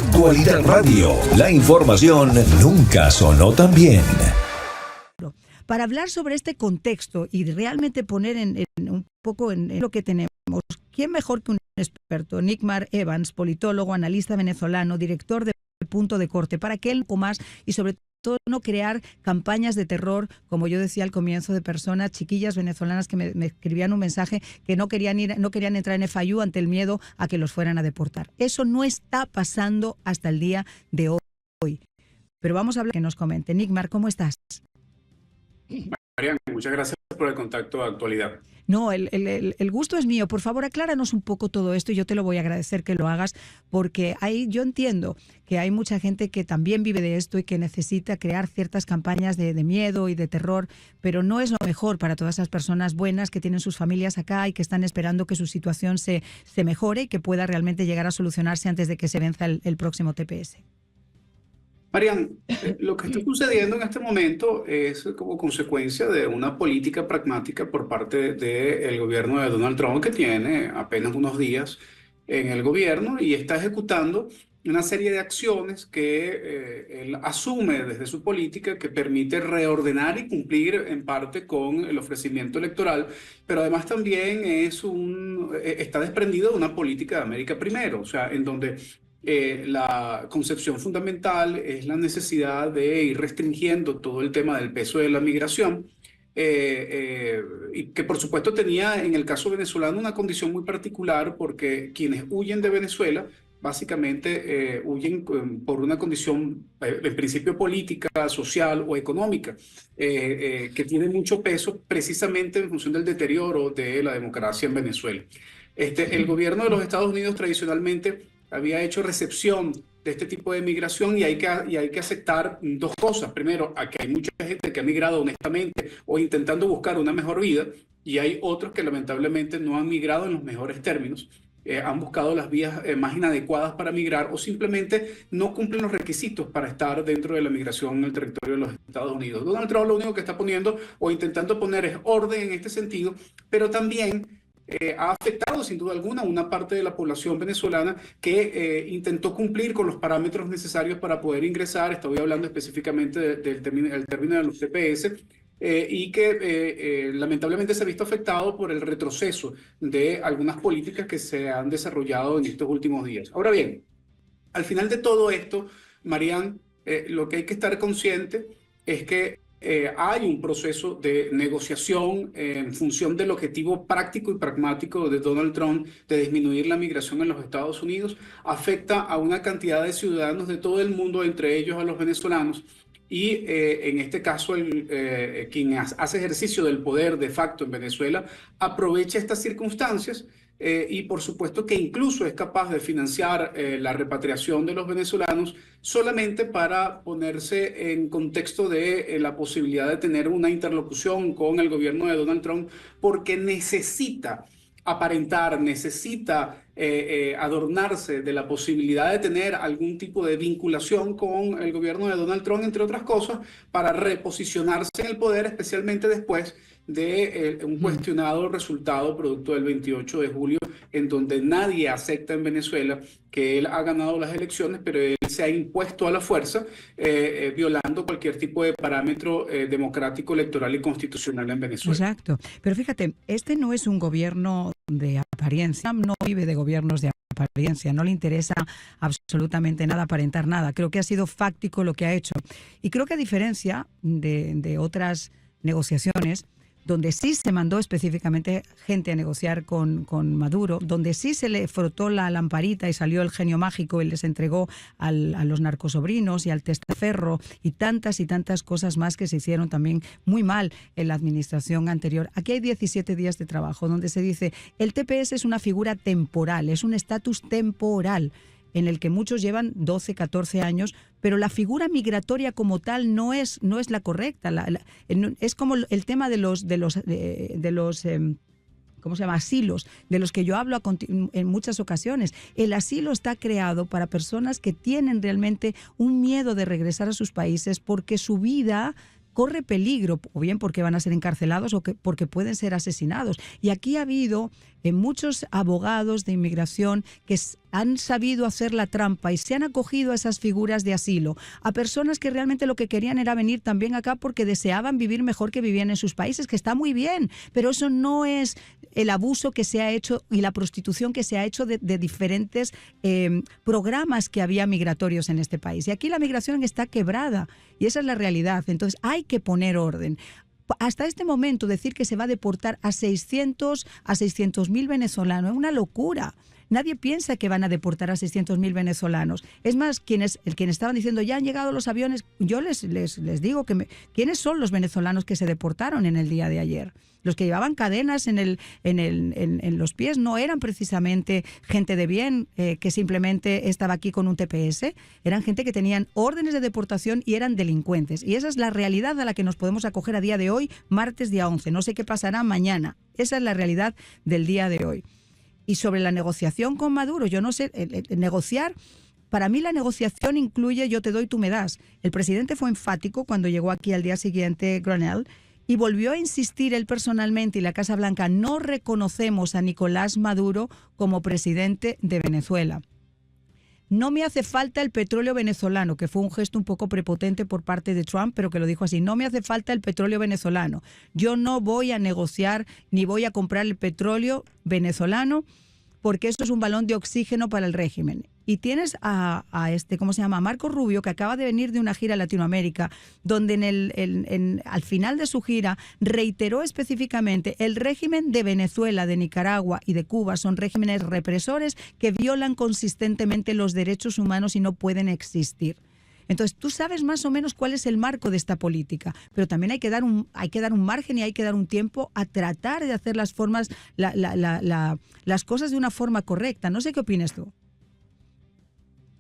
Actualidad Radio, la información nunca sonó tan bien. Para hablar sobre este contexto y realmente poner un poco en lo que tenemos, ¿quién mejor que un experto? Nickmar Evans, politólogo, analista venezolano, director de Punto de Corte, para que él más y sobre todo no crear campañas de terror, como yo decía al comienzo, de personas, chiquillas venezolanas que me escribían un mensaje que no querían entrar en FIU ante el miedo a que los fueran a deportar. Eso no está pasando hasta el día de hoy. Pero vamos a hablar que nos comente. Nickmar, ¿cómo estás? Marian, muchas gracias por el contacto de Actualidad. No, el gusto es mío. Por favor, acláranos un poco todo esto y yo te lo voy a agradecer que lo hagas porque yo entiendo que hay mucha gente que también vive de esto y que necesita crear ciertas campañas de miedo y de terror, pero no es lo mejor para todas esas personas buenas que tienen sus familias acá y que están esperando que su situación se mejore y que pueda realmente llegar a solucionarse antes de que se venza el próximo TPS. Marian, lo que está sucediendo en este momento es como consecuencia de una política pragmática por parte del gobierno de Donald Trump, que tiene apenas unos días en el gobierno y está ejecutando una serie de acciones que él asume desde su política que permite reordenar y cumplir en parte con el ofrecimiento electoral, pero además también está desprendido de una política de América Primero, o sea, en donde la concepción fundamental es la necesidad de ir restringiendo todo el tema del peso de la migración, y que por supuesto tenía en el caso venezolano una condición muy particular porque quienes huyen de Venezuela básicamente huyen por una condición en principio política, social o económica, que tiene mucho peso precisamente en función del deterioro de la democracia en Venezuela. El gobierno de los Estados Unidos tradicionalmente había hecho recepción de este tipo de migración y hay que aceptar dos cosas. Primero, que hay mucha gente que ha migrado honestamente o intentando buscar una mejor vida y hay otros que lamentablemente no han migrado en los mejores términos. Han buscado las vías más inadecuadas para migrar o simplemente no cumplen los requisitos para estar dentro de la migración en el territorio de los Estados Unidos. Donald Trump lo único que está poniendo o intentando poner es orden en este sentido, pero también ha afectado sin duda alguna a una parte de la población venezolana que intentó cumplir con los parámetros necesarios para poder ingresar. Estoy hablando específicamente del término de los TPS, y que lamentablemente se ha visto afectado por el retroceso de algunas políticas que se han desarrollado en estos últimos días. Ahora bien, al final de todo esto, Marian, lo que hay que estar consciente es que hay un proceso de negociación en función del objetivo práctico y pragmático de Donald Trump de disminuir la migración en los Estados Unidos. Afecta a una cantidad de ciudadanos de todo el mundo, entre ellos a los venezolanos. Y en este caso, quien hace ejercicio del poder de facto en Venezuela aprovecha estas circunstancias. Y por supuesto que incluso es capaz de financiar la repatriación de los venezolanos solamente para ponerse en contexto de la posibilidad de tener una interlocución con el gobierno de Donald Trump, porque necesita aparentar, necesita adornarse de la posibilidad de tener algún tipo de vinculación con el gobierno de Donald Trump, entre otras cosas, para reposicionarse en el poder, especialmente después de un cuestionado resultado producto del 28 de julio, en donde nadie acepta en Venezuela que él ha ganado las elecciones, pero él se ha impuesto a la fuerza, violando cualquier tipo de parámetro democrático, electoral y constitucional en Venezuela. Exacto. Pero fíjate, este no es un gobierno de apariencia, no vive de gobiernos de apariencia, no le interesa absolutamente nada, aparentar nada. Creo que ha sido fáctico lo que ha hecho. Y creo que a diferencia de otras negociaciones, donde sí se mandó específicamente gente a negociar con Maduro, donde sí se le frotó la lamparita y salió el genio mágico y les entregó a los narcosobrinos y al testaferro y tantas cosas más que se hicieron también muy mal en la administración anterior. Aquí hay 17 días de trabajo donde se dice el TPS es una figura temporal, es un estatus temporal en el que muchos llevan 12, 14 años, pero la figura migratoria como tal no es la correcta. Es como el tema de los ¿cómo se llama? Asilos, de los que yo hablo en muchas ocasiones. El asilo está creado para personas que tienen realmente un miedo de regresar a sus países porque su vida corre peligro, o bien porque van a ser encarcelados o porque pueden ser asesinados. Y aquí ha habido muchos abogados de inmigración que han sabido hacer la trampa y se han acogido a esas figuras de asilo, a personas que realmente lo que querían era venir también acá porque deseaban vivir mejor que vivían en sus países, que está muy bien, pero eso no es el abuso que se ha hecho y la prostitución que se ha hecho de diferentes programas que había migratorios en este país. Y aquí la migración está quebrada y esa es la realidad. Entonces hay que poner orden. Hasta este momento decir que se va a deportar a 600.000 venezolanos es una locura. Nadie piensa que van a deportar a 600.000 venezolanos. Es más, quienes estaban diciendo ya han llegado los aviones, yo les digo quiénes son los venezolanos que se deportaron en el día de ayer. Los que llevaban cadenas en los pies no eran precisamente gente de bien que simplemente estaba aquí con un TPS. Eran gente que tenían órdenes de deportación y eran delincuentes. Y esa es la realidad a la que nos podemos acoger a día de hoy, martes día 11. No sé qué pasará mañana. Esa es la realidad del día de hoy. Y sobre la negociación con Maduro, yo no sé, negociar, para mí la negociación incluye yo te doy, tú me das. El presidente fue enfático cuando llegó aquí al día siguiente, Granel, y volvió a insistir él personalmente y la Casa Blanca, no reconocemos a Nicolás Maduro como presidente de Venezuela. No me hace falta el petróleo venezolano, que fue un gesto un poco prepotente por parte de Trump, pero que lo dijo así. No me hace falta el petróleo venezolano. Yo no voy a negociar ni voy a comprar el petróleo venezolano porque eso es un balón de oxígeno para el régimen. Y tienes a ¿cómo se llama? Marco Rubio, que acaba de venir de una gira a Latinoamérica, donde al final de su gira reiteró específicamente el régimen de Venezuela, de Nicaragua y de Cuba son regímenes represores que violan consistentemente los derechos humanos y no pueden existir. Entonces, tú sabes más o menos cuál es el marco de esta política, pero también hay que dar un margen y hay que dar un tiempo a tratar de hacer las cosas de una forma correcta. No sé qué opinas tú.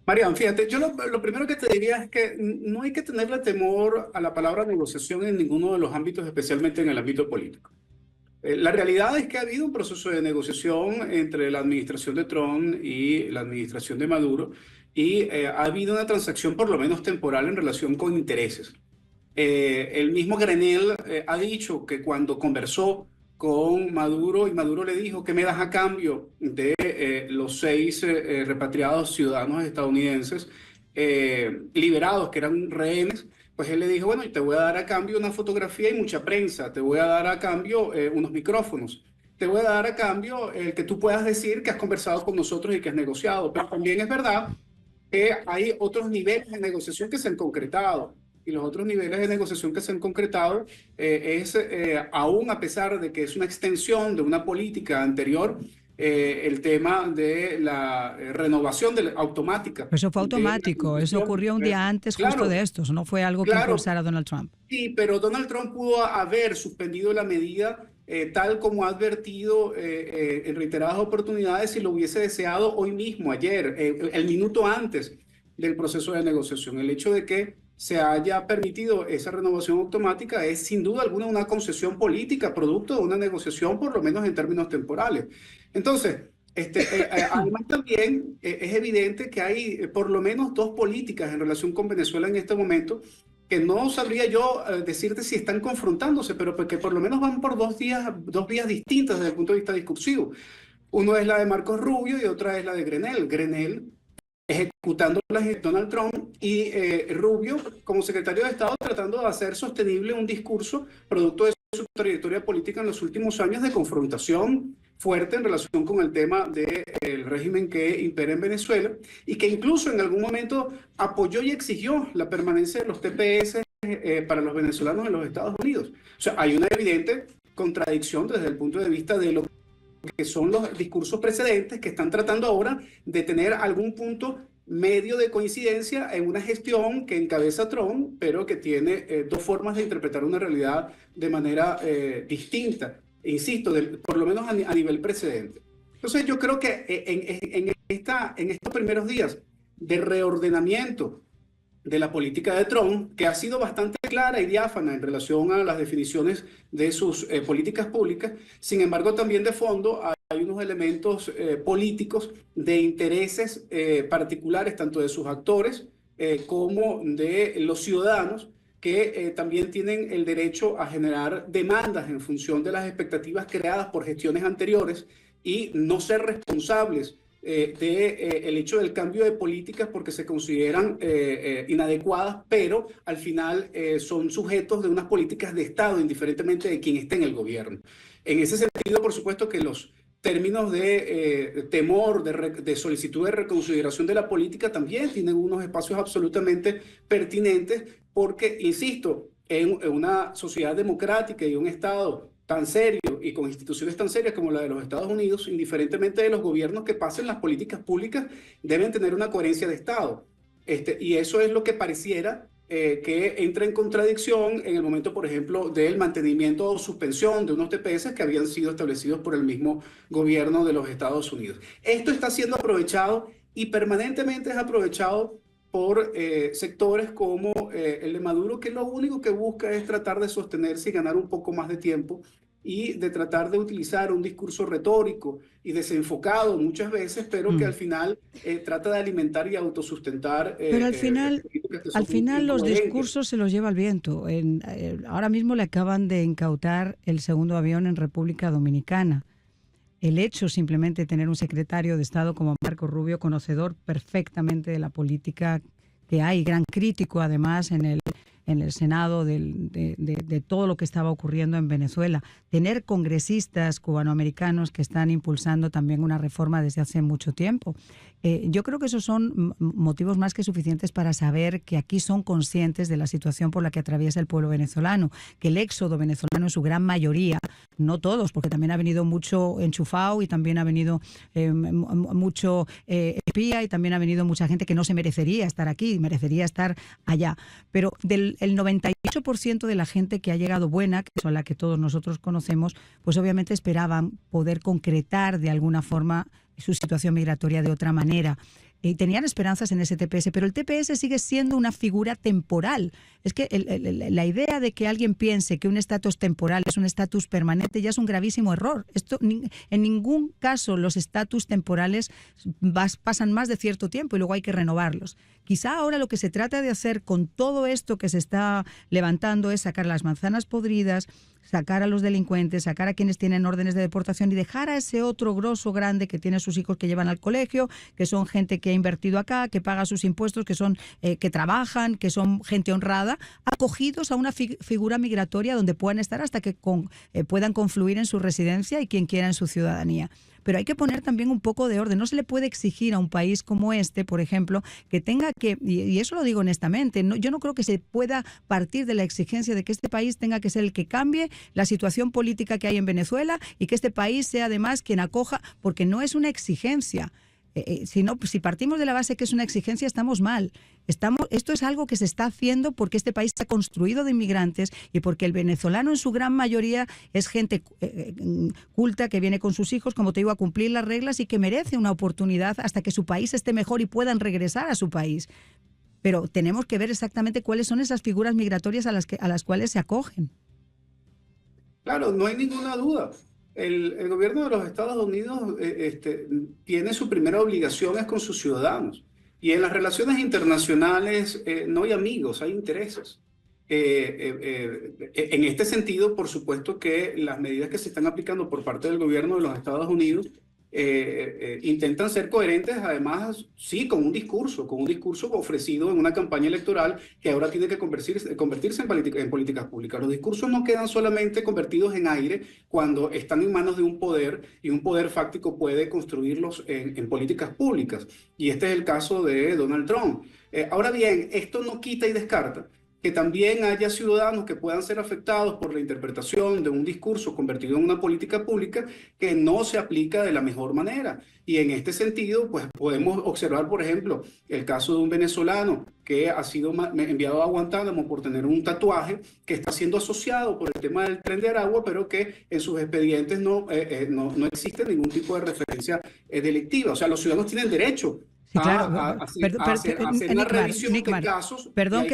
Marian, fíjate, yo lo primero que te diría es que no hay que tenerle temor a la palabra negociación en ninguno de los ámbitos, especialmente en el ámbito político. La realidad es que ha habido un proceso de negociación entre la administración de Trump y la administración de Maduro y ha habido una transacción por lo menos temporal en relación con intereses. El mismo Granel ha dicho que cuando conversó con Maduro y Maduro le dijo ¿qué me das a cambio de los 6 repatriados ciudadanos estadounidenses liberados que eran rehenes? Pues él le dijo, bueno, te voy a dar a cambio una fotografía y mucha prensa, te voy a dar a cambio unos micrófonos, te voy a dar a cambio que tú puedas decir que has conversado con nosotros y que has negociado. Pero también es verdad que hay otros niveles de negociación que se han concretado. Y los otros niveles de negociación que se han concretado aún a pesar de que es una extensión de una política anterior, el tema de la renovación automática. Eso fue automático, eso ocurrió un día antes justo de estos, no fue algo que impulsara Donald Trump. Sí, pero Donald Trump pudo haber suspendido la medida tal como ha advertido en reiteradas oportunidades si lo hubiese deseado hoy mismo, ayer, el minuto antes del proceso de negociación. El hecho de que se haya permitido esa renovación automática es sin duda alguna una concesión política, producto de una negociación, por lo menos en términos temporales. Entonces, además también es evidente que hay por lo menos 2 políticas en relación con Venezuela en este momento que no sabría yo decirte si están confrontándose, pero que por lo menos van por dos vías distintas desde el punto de vista discursivo. Uno es la de Marcos Rubio y otra es la de Granel. Granel ejecutando la de Donald Trump y Rubio como secretario de Estado tratando de hacer sostenible un discurso producto de su trayectoria política en los últimos años de confrontación fuerte en relación con el tema del régimen que impera en Venezuela y que incluso en algún momento apoyó y exigió la permanencia de los TPS para los venezolanos en los Estados Unidos. O sea, hay una evidente contradicción desde el punto de vista de lo que son los discursos precedentes que están tratando ahora de tener algún punto medio de coincidencia en una gestión que encabeza Trump, pero que tiene 2 formas de interpretar una realidad de manera distinta, insisto, por lo menos a nivel precedente. Entonces yo creo que en estos primeros días de reordenamiento de la política de Trump, que ha sido bastante clara y diáfana en relación a las definiciones de sus políticas públicas, sin embargo también de fondo hay unos elementos políticos de intereses particulares, tanto de sus actores como de los ciudadanos, que también tienen el derecho a generar demandas en función de las expectativas creadas por gestiones anteriores y no ser responsables el hecho del cambio de políticas porque se consideran inadecuadas, pero al final son sujetos de unas políticas de Estado, indiferentemente de quién esté en el gobierno. En ese sentido, por supuesto que los términos de temor, de solicitud de reconsideración de la política también tienen unos espacios absolutamente pertinentes porque, insisto, en una sociedad democrática y un Estado tan serio y con instituciones tan serias como la de los Estados Unidos, indiferentemente de los gobiernos que pasen, las políticas públicas deben tener una coherencia de Estado. Y eso es lo que pareciera que entra en contradicción en el momento, por ejemplo, del mantenimiento o suspensión de unos TPS que habían sido establecidos por el mismo gobierno de los Estados Unidos. Esto está siendo aprovechado y permanentemente es aprovechado por sectores como el de Maduro, que lo único que busca es tratar de sostenerse y ganar un poco más de tiempo y de tratar de utilizar un discurso retórico y desenfocado muchas veces, pero que al final trata de alimentar y autosustentar. Pero al final los discursos se los lleva el viento. Ahora mismo le acaban de incautar el segundo avión en República Dominicana. El hecho simplemente de tener un secretario de Estado como Marco Rubio, conocedor perfectamente de la política que hay, gran crítico además en el Senado de todo lo que estaba ocurriendo en Venezuela, tener congresistas cubanoamericanos que están impulsando también una reforma desde hace mucho tiempo. Yo creo que esos son motivos más que suficientes para saber que aquí son conscientes de la situación por la que atraviesa el pueblo venezolano, que el éxodo venezolano en su gran mayoría, no todos, porque también ha venido mucho enchufado y también ha venido mucho espía y también ha venido mucha gente que no se merecería estar aquí, merecería estar allá. Pero el 98% de la gente que ha llegado buena, que son la que todos nosotros conocemos, pues obviamente esperaban poder concretar de alguna forma su situación migratoria de otra manera. Y tenían esperanzas en ese TPS, pero el TPS sigue siendo una figura temporal. Es que la idea de que alguien piense que un estatus temporal es un estatus permanente ya es un gravísimo error. En ningún caso los estatus temporales pasan más de cierto tiempo y luego hay que renovarlos. Quizá ahora lo que se trata de hacer con todo esto que se está levantando es sacar las manzanas podridas, sacar a los delincuentes, sacar a quienes tienen órdenes de deportación y dejar a ese otro grosso grande que tiene sus hijos que llevan al colegio, que son gente que ha invertido acá, que paga sus impuestos, que son que trabajan, que son gente honrada, acogidos a una figura migratoria donde puedan estar hasta que puedan confluir en su residencia y quien quiera en su ciudadanía. Pero hay que poner también un poco de orden. No se le puede exigir a un país como este, por ejemplo, que tenga que, y eso lo digo honestamente, yo no creo que se pueda partir de la exigencia de que este país tenga que ser el que cambie la situación política que hay en Venezuela y que este país sea además quien acoja, porque no es una exigencia. Si partimos de la base que es una exigencia, estamos mal. Esto es algo que se está haciendo porque este país se ha construido de inmigrantes y porque el venezolano en su gran mayoría es gente culta que viene con sus hijos, como te digo, a cumplir las reglas y que merece una oportunidad hasta que su país esté mejor y puedan regresar a su país. Pero tenemos que ver exactamente cuáles son esas figuras migratorias a las cuales se acogen. Claro, no hay ninguna duda. El gobierno de los Estados Unidos tiene su primera obligación es con sus ciudadanos. Y en las relaciones internacionales no hay amigos, hay intereses. En este sentido, por supuesto que las medidas que se están aplicando por parte del gobierno de los Estados Unidos intentan ser coherentes, además, sí, con un discurso ofrecido en una campaña electoral que ahora tiene que convertirse en políticas públicas. Los discursos no quedan solamente convertidos en aire cuando están en manos de un poder y un poder fáctico puede construirlos en políticas públicas. Y este es el caso de Donald Trump. Ahora bien, esto no quita y descarta que también haya ciudadanos que puedan ser afectados por la interpretación de un discurso convertido en una política pública que no se aplica de la mejor manera. Y en este sentido, pues podemos observar, por ejemplo, el caso de un venezolano que ha sido enviado a Guantánamo por tener un tatuaje que está siendo asociado por el tema del Tren de Aragua, pero que en sus expedientes no existe ningún tipo de referencia delictiva. O sea, los ciudadanos tienen derecho Sí, claro. hacer una revisión de casos. Perdona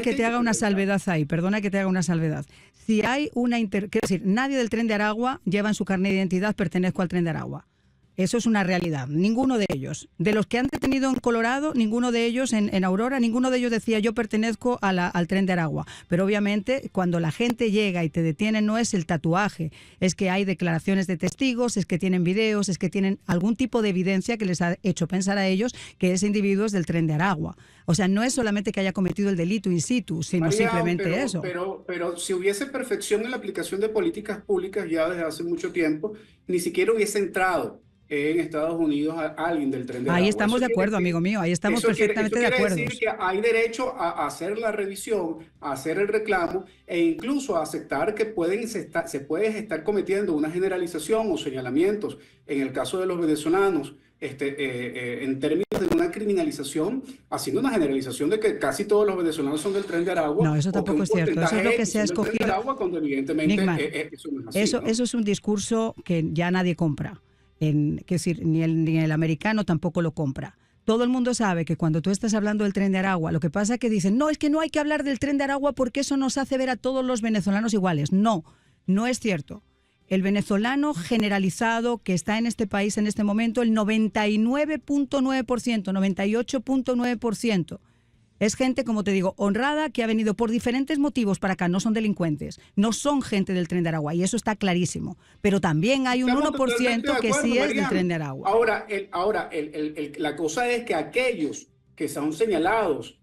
que te haga una salvedad ahí. Perdona que te haga una salvedad. Si hay quiero decir, nadie del Tren de Aragua lleva en su carnet de identidad pertenezco al Tren de Aragua. Eso es una realidad. Ninguno de ellos. De los que han detenido en Colorado, ninguno de ellos en Aurora, ninguno de ellos decía yo pertenezco al Tren de Aragua. Pero obviamente cuando la gente llega y te detiene no es el tatuaje, es que hay declaraciones de testigos, es que tienen videos, es que tienen algún tipo de evidencia que les ha hecho pensar a ellos que ese individuo es del Tren de Aragua. O sea, no es solamente que haya cometido el delito in situ, sino María, simplemente eso. Pero si hubiese perfección en la aplicación de políticas públicas ya desde hace mucho tiempo, ni siquiera hubiese entrado en Estados Unidos a alguien del Tren de Aragua. Ahí estamos de acuerdo, amigo mío, ahí estamos perfectamente de acuerdo. Eso quiere decir que hay derecho a hacer la revisión, a hacer el reclamo e incluso a aceptar que se puede estar cometiendo una generalización o señalamientos, en el caso de los venezolanos, en términos de una criminalización, haciendo una generalización de que casi todos los venezolanos son del Tren de Aragua. No, eso tampoco es cierto. Eso es lo que se ha escogido. Tren de Aragua, cuando evidentemente Nickman, eso no es así, ¿no? eso es un discurso que ya nadie compra. Quiero decir, ni el americano tampoco lo compra. Todo el mundo sabe que cuando tú estás hablando del Tren de Aragua, lo que pasa es que dicen, no, es que no hay que hablar del Tren de Aragua porque eso nos hace ver a todos los venezolanos iguales. No, no es cierto. El venezolano generalizado que está en este país en este momento, el 99.9%, 98.9%, es gente, como te digo, honrada, que ha venido por diferentes motivos para acá, no son delincuentes, no son gente del Tren de Aragua, y eso está clarísimo. Pero también hay un 1% que sí es del Tren de Aragua. La cosa es que aquellos que son señalados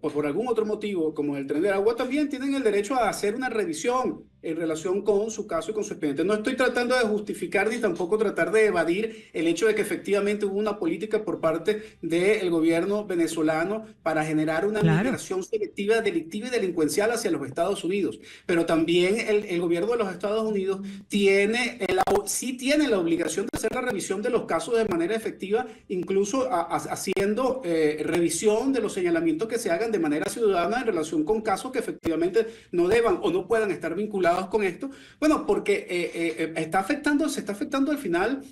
por algún otro motivo, como el Tren de Aragua, también tienen el derecho a hacer una revisión en relación con su caso y con su expediente. No estoy tratando de justificar ni tampoco tratar de evadir el hecho de que efectivamente hubo una política por parte del gobierno venezolano para generar una migración selectiva, delictiva y delincuencial hacia los Estados Unidos. Pero también el gobierno de los Estados Unidos sí tiene la obligación de hacer la revisión de los casos de manera efectiva, incluso haciendo revisión de los señalamientos que se hagan de manera ciudadana en relación con casos que efectivamente no deban o no puedan estar vinculados con esto. Bueno, porque se está afectando al final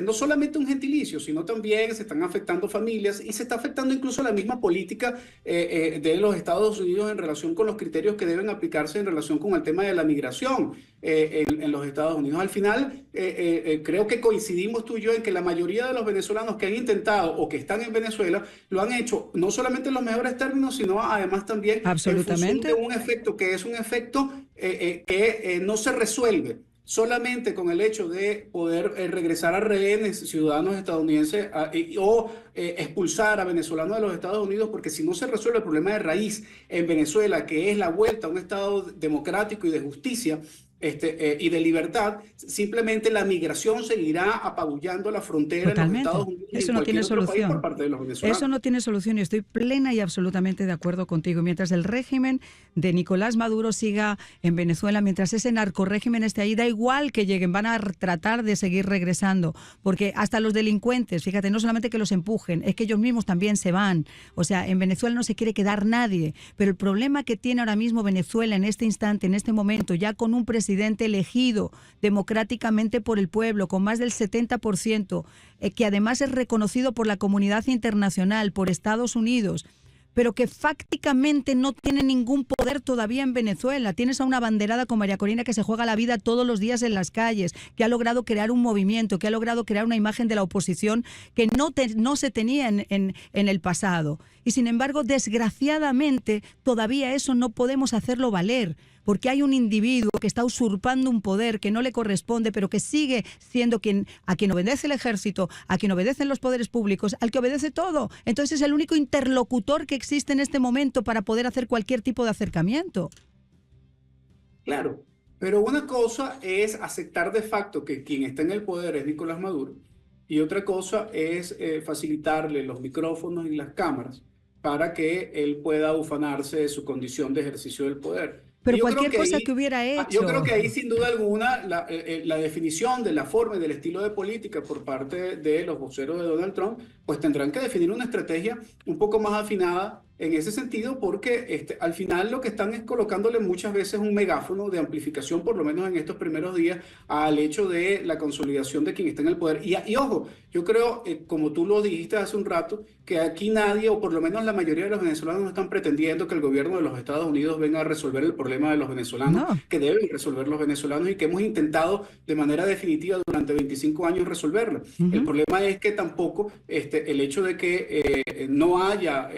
no solamente un gentilicio, sino también se están afectando familias y se está afectando incluso la misma política de los Estados Unidos en relación con los criterios que deben aplicarse en relación con el tema de la migración en los Estados Unidos. Al final, creo que coincidimos tú y yo en que la mayoría de los venezolanos que han intentado o que están en Venezuela lo han hecho no solamente en los mejores términos, sino además también en función de un efecto que es un efecto que no se resuelve solamente con el hecho de poder regresar a rehenes ciudadanos estadounidenses o expulsar a venezolanos de los Estados Unidos, porque si no se resuelve el problema de raíz en Venezuela, que es la vuelta a un Estado democrático y de justicia, y de libertad, simplemente la migración seguirá apabullando la frontera en los Estados Unidos y en cualquier otro país por parte de los venezolanos. Eso no tiene solución y estoy plena y absolutamente de acuerdo contigo. Mientras el régimen de Nicolás Maduro siga en Venezuela, mientras ese narcorrégimen esté ahí, da igual que lleguen, van a tratar de seguir regresando, porque hasta los delincuentes, fíjate, no solamente que los empujen, es que ellos mismos también se van. O sea, en Venezuela no se quiere quedar nadie, pero el problema que tiene ahora mismo Venezuela en este instante, en este momento, ya con un presidente elegido democráticamente por el pueblo, con más del 70%, que además es reconocido por la comunidad internacional, por Estados Unidos, pero que fácticamente no tiene ningún poder todavía en Venezuela. Tienes a una abanderada como María Corina que se juega la vida todos los días en las calles, que ha logrado crear un movimiento, que ha logrado crear una imagen de la oposición que no se tenía en el pasado. Y sin embargo, desgraciadamente, todavía eso no podemos hacerlo valer, porque hay un individuo que está usurpando un poder que no le corresponde, pero que sigue siendo a quien obedece el ejército, a quien obedecen los poderes públicos, al que obedece todo. Entonces es el único interlocutor que existe en este momento para poder hacer cualquier tipo de acercamiento. Claro, pero una cosa es aceptar de facto que quien está en el poder es Nicolás Maduro, y otra cosa es facilitarle los micrófonos y las cámaras para que él pueda ufanarse de su condición de ejercicio del poder. Pero cualquier cosa que hubiera hecho. Yo creo que ahí, sin duda alguna, la definición de la forma y del estilo de política por parte de los voceros de Donald Trump, pues tendrán que definir una estrategia un poco más afinada en ese sentido, porque al final lo que están es colocándole muchas veces un megáfono de amplificación, por lo menos en estos primeros días, al hecho de la consolidación de quien está en el poder. Y ojo, yo creo, como tú lo dijiste hace un rato, que aquí nadie, o por lo menos la mayoría de los venezolanos, no están pretendiendo que el gobierno de los Estados Unidos venga a resolver el problema de los venezolanos, No. que deben resolver los venezolanos y que hemos intentado de manera definitiva durante 25 años resolverlo. El problema es que tampoco el hecho de que no haya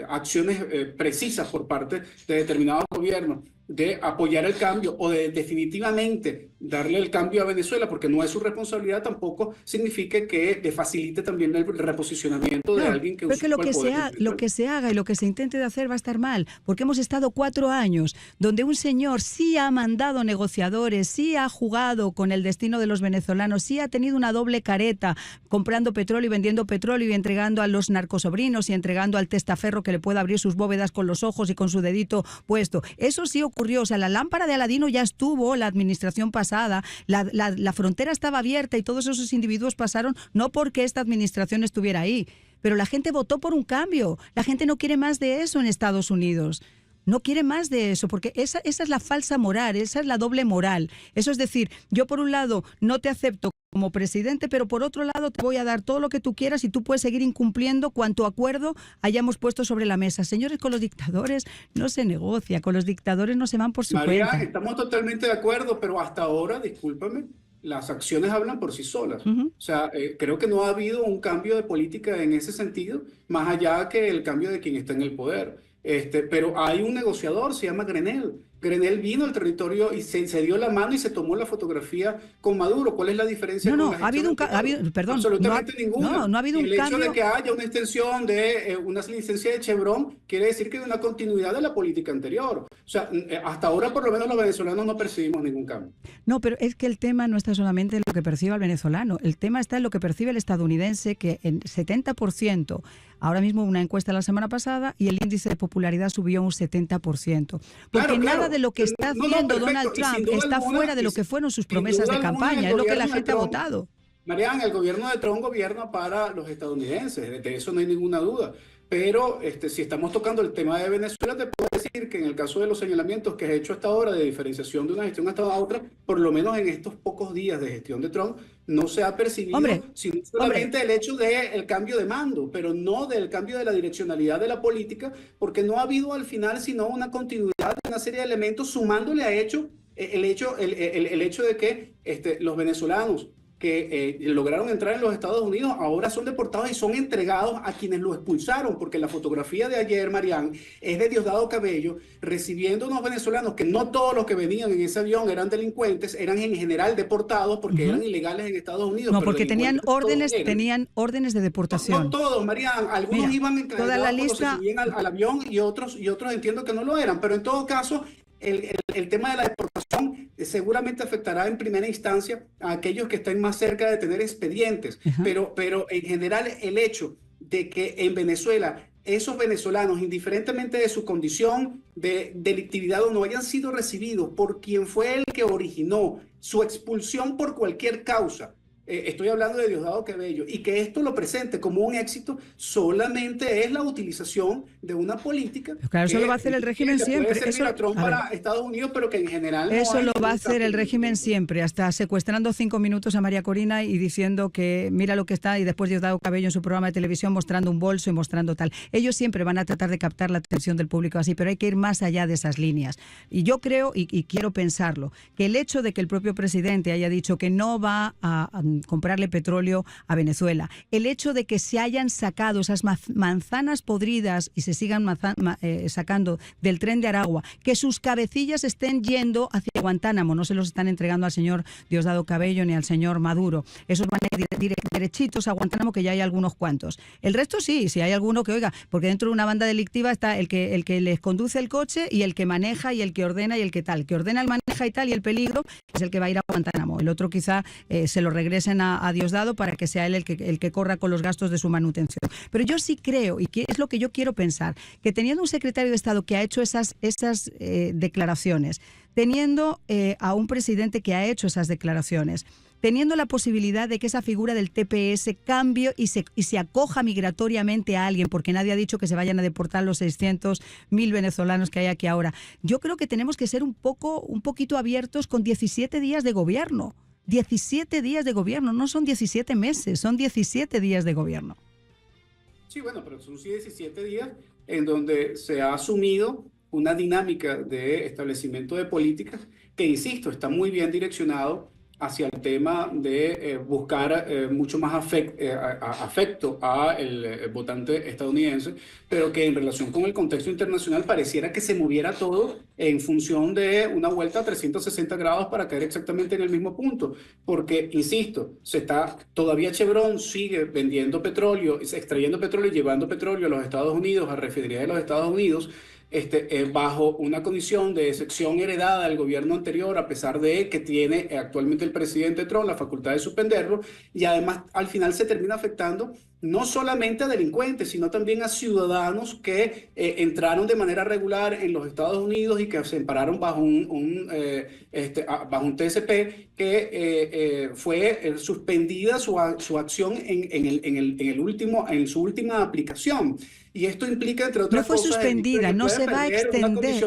acciones precisas por parte de determinados gobiernos de apoyar el cambio o de definitivamente darle el cambio a Venezuela, porque no es su responsabilidad, tampoco significa que le facilite también el reposicionamiento de alguien que usurpa el poder. Lo que se haga y lo que se intente de hacer va a estar mal, porque hemos estado 4 años donde un señor sí ha mandado negociadores, sí ha jugado con el destino de los venezolanos, sí ha tenido una doble careta, comprando petróleo y vendiendo petróleo y entregando a los narcosobrinos y entregando al testaferro que le pueda abrir sus bóvedas con los ojos y con su dedito puesto. Eso sí ocurrió, o sea, la lámpara de Aladino ya estuvo la administración pasada, la frontera estaba abierta y todos esos individuos pasaron no porque esta administración estuviera ahí, pero la gente votó por un cambio, la gente no quiere más de eso en Estados Unidos. No quiere más de eso, porque esa es la falsa moral, esa es la doble moral. Eso es decir, yo por un lado no te acepto como presidente, pero por otro lado te voy a dar todo lo que tú quieras y tú puedes seguir incumpliendo cuanto acuerdo hayamos puesto sobre la mesa. Señores, con los dictadores no se negocia, con los dictadores no se van por su cuenta. Estamos totalmente de acuerdo, pero hasta ahora, discúlpame, las acciones hablan por sí solas. O sea, creo que no ha habido un cambio de política en ese sentido, más allá que el cambio de quien está en el poder. Pero hay un negociador, se llama Grenell. Grenell vino al territorio y se dio la mano y se tomó la fotografía con Maduro. ¿Cuál es la diferencia? No, ha habido perdón, absolutamente ninguna. No ha habido un cambio. El hecho de que haya una extensión de una licencia de Chevron quiere decir que hay una continuidad de la política anterior. O sea, hasta ahora por lo menos los venezolanos no percibimos ningún cambio. No, pero es que el tema no está solamente en lo que percibe el venezolano. El tema está en lo que percibe el estadounidense, que en 70%, ahora mismo una encuesta la semana pasada, y el índice de popularidad subió un 70%. Porque nada de lo que está haciendo Donald Trump está fuera de lo que fueron sus promesas de campaña, es lo que la gente ha votado. Marian, el gobierno de Trump gobierna para los estadounidenses, de eso no hay ninguna duda. Pero si estamos tocando el tema de Venezuela, te puedo decir que en el caso de los señalamientos que has hecho hasta ahora de diferenciación de una gestión hasta otra, por lo menos en estos pocos días de gestión de Trump, no se ha percibido sino solamente el hecho del cambio de mando, pero no del cambio de la direccionalidad de la política, porque no ha habido al final sino una continuidad de una serie de elementos, sumándole a el hecho de que los venezolanos que lograron entrar en los Estados Unidos ahora son deportados y son entregados a quienes lo expulsaron, porque la fotografía de ayer, Marian, es de Diosdado Cabello recibiendo unos venezolanos que no todos los que venían en ese avión eran delincuentes, eran en general deportados porque eran ilegales en Estados Unidos. No, porque tenían órdenes de deportación. No todos, Marian, algunos iban en toda la lista, se subían al avión y otros entiendo que no lo eran, pero en todo caso el tema de la deportación seguramente afectará en primera instancia a aquellos que estén más cerca de tener expedientes, pero en general el hecho de que en Venezuela esos venezolanos, indiferentemente de su condición de delictividad o no, hayan sido recibidos por quien fue el que originó su expulsión por cualquier causa. Estoy hablando de Diosdado Cabello, y que esto lo presente como un éxito solamente es la utilización de una política. Claro, eso lo va a hacer el régimen siempre. Eso para Estados Unidos, pero que en general eso lo va a hacer el régimen siempre, hasta secuestrando 5 minutos a María Corina y diciendo que mira lo que está, y después Diosdado Cabello en su programa de televisión mostrando un bolso y mostrando tal. Ellos siempre van a tratar de captar la atención del público así, pero hay que ir más allá de esas líneas. Y yo creo, y quiero pensarlo, que el hecho de que el propio presidente haya dicho que no va a comprarle petróleo a Venezuela, el hecho de que se hayan sacado esas manzanas podridas y se sigan sacando del tren de Aragua, que sus cabecillas estén yendo hacia Guantánamo, no se los están entregando al señor Diosdado Cabello ni al señor Maduro, esos van a ir derechitos a Guantánamo, que ya hay algunos cuantos. El resto sí, si hay alguno que oiga, porque dentro de una banda delictiva está el que les conduce el coche y el que maneja y el que ordena y el que tal, que ordena el maneja y tal, y el peligro es el que va a ir a Guantánamo. El otro quizá se lo regresen a Diosdado para que sea él el que corra con los gastos de su manutención. Pero yo sí creo, y que es lo que yo quiero pensar, que teniendo un secretario de Estado que ha hecho esas declaraciones, teniendo a un presidente que ha hecho esas declaraciones, teniendo la posibilidad de que esa figura del TPS cambie y se acoja migratoriamente a alguien, porque nadie ha dicho que se vayan a deportar los 600.000 venezolanos que hay aquí ahora. Yo creo que tenemos que ser un poquito abiertos con 17 días de gobierno. 17 días de gobierno, no son 17 meses, son 17 días de gobierno. Sí, bueno, pero son 17 días en donde se ha asumido una dinámica de establecimiento de políticas que, insisto, está muy bien direccionado hacia el tema de buscar mucho más afecto al votante estadounidense, pero que en relación con el contexto internacional pareciera que se moviera todo en función de una vuelta a 360 grados para caer exactamente en el mismo punto, porque, insisto, todavía Chevron sigue vendiendo petróleo, extrayendo petróleo y llevando petróleo a los Estados Unidos, a refinerías de los Estados Unidos, bajo una condición de excepción heredada del gobierno anterior, a pesar de que tiene actualmente el presidente Trump la facultad de suspenderlo, y además al final se termina afectando no solamente a delincuentes, sino también a ciudadanos que entraron de manera regular en los Estados Unidos y que se ampararon bajo bajo un TSP que fue suspendida su acción en su última aplicación. Y esto implica, entre otras cosas... No fue suspendida, no se va a extender.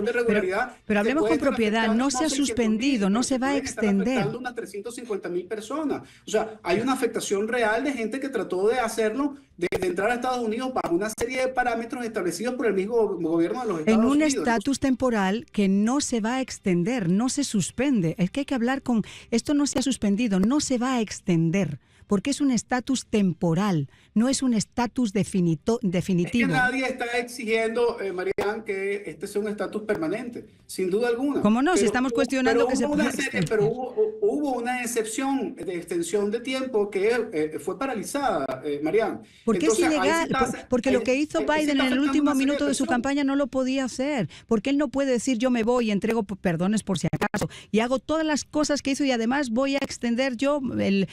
Pero hablemos con propiedad, no se ha suspendido, no se va a extender. Afectando unas 350.000 personas. O sea, hay una afectación real de gente que trató de hacerlo, de entrar a Estados Unidos bajo una serie de parámetros establecidos por el mismo gobierno de los Estados Unidos. En un estatus temporal que no se va a extender, no se suspende. Es que hay que hablar con... Esto no se ha suspendido, no se va a extender, porque es un estatus temporal, no es un estatus definitivo. Es que nadie está exigiendo, Marian, que este sea un estatus permanente, sin duda alguna. ¿Cómo no? Si estamos cuestionando que se pueda extender. Pero hubo una excepción de extensión de tiempo que fue paralizada, Marian. ¿Por qué es ilegal? Porque lo que hizo Biden en el último minuto de su campaña no lo podía hacer. Porque él no puede decir yo me voy y entrego perdones por si acaso y hago todas las cosas que hizo y además voy a extender yo el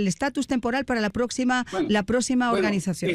estatus temporal para la próxima organización.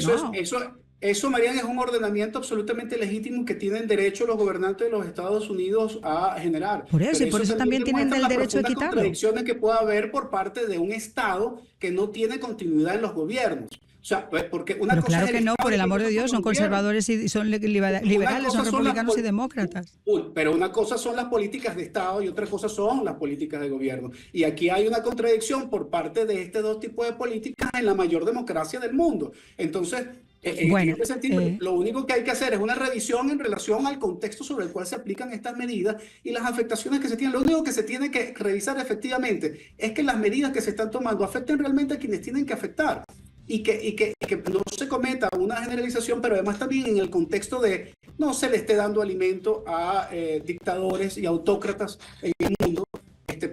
Eso, Marian, es un ordenamiento absolutamente legítimo que tienen derecho los gobernantes de los Estados Unidos a generar. Por eso, y por eso también tienen el derecho de quitarlo. Contradicciones que pueda haber por parte de un Estado que no tiene continuidad en los gobiernos. O sea, porque una Pero cosa claro es que no, por el amor de Dios, son conservadores y son liberales, son republicanos y demócratas. Pero una cosa son las políticas de Estado y otra cosa son las políticas de gobierno. Y aquí hay una contradicción por parte de estos dos tipos de políticas en la mayor democracia del mundo. Entonces, en este sentido, lo único que hay que hacer es una revisión en relación al contexto sobre el cual se aplican estas medidas y las afectaciones que se tienen. Lo único que se tiene que revisar efectivamente es que las medidas que se están tomando afecten realmente a quienes tienen que afectar. Y que no se cometa una generalización, pero además también en el contexto de no se le esté dando alimento a dictadores y autócratas en el mundo.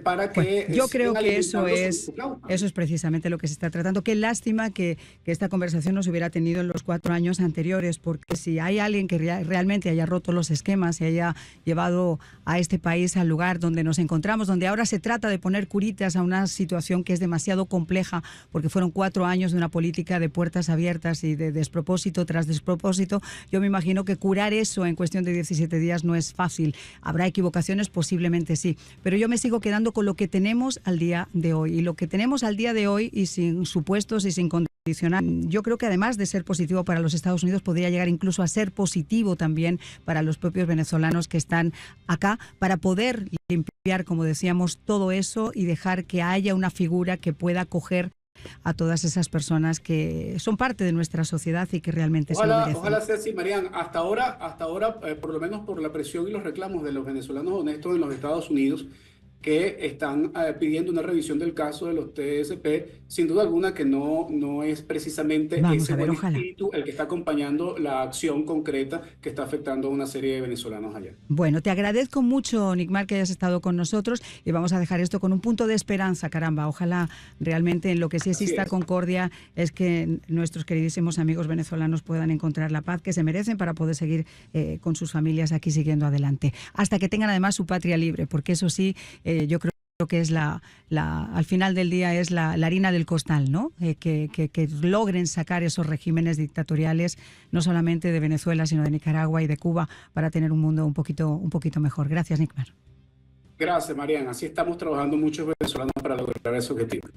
Para que yo creo que eso es precisamente lo que se está tratando. Qué lástima que esta conversación no se hubiera tenido en los 4 años anteriores, porque si hay alguien que realmente haya roto los esquemas y haya llevado a este país al lugar donde nos encontramos, donde ahora se trata de poner curitas a una situación que es demasiado compleja, porque fueron 4 años de una política de puertas abiertas y de despropósito tras despropósito, yo me imagino que curar eso en cuestión de 17 días no es fácil. Habrá equivocaciones, posiblemente sí, pero yo me sigo quedando con lo que tenemos al día de hoy. Y lo que tenemos al día de hoy, y sin supuestos y sin condicionar, yo creo que además de ser positivo para los Estados Unidos, podría llegar incluso a ser positivo también para los propios venezolanos que están acá, para poder limpiar, como decíamos, todo eso y dejar que haya una figura que pueda acoger a todas esas personas que son parte de nuestra sociedad y que realmente se lo merecen. Ojalá sea así, Marian. Hasta ahora, por lo menos por la presión y los reclamos de los venezolanos honestos en los Estados Unidos, que están pidiendo una revisión del caso de los TSP, sin duda alguna que no es precisamente ese buen espíritu el que está acompañando la acción concreta que está afectando a una serie de venezolanos allá. Bueno, te agradezco mucho, Nicmar, que hayas estado con nosotros y vamos a dejar esto con un punto de esperanza, caramba. Ojalá realmente en lo que sí exista concordia es que nuestros queridísimos amigos venezolanos puedan encontrar la paz que se merecen para poder seguir con sus familias aquí siguiendo adelante. Hasta que tengan además su patria libre, porque eso sí, yo creo que es al final del día es la harina del costal, ¿no? Que logren sacar esos regímenes dictatoriales, no solamente de Venezuela, sino de Nicaragua y de Cuba, para tener un mundo un poquito mejor. Gracias, Nicmar. Gracias, Marian. Así estamos trabajando muchos venezolanos para lograr ese objetivo.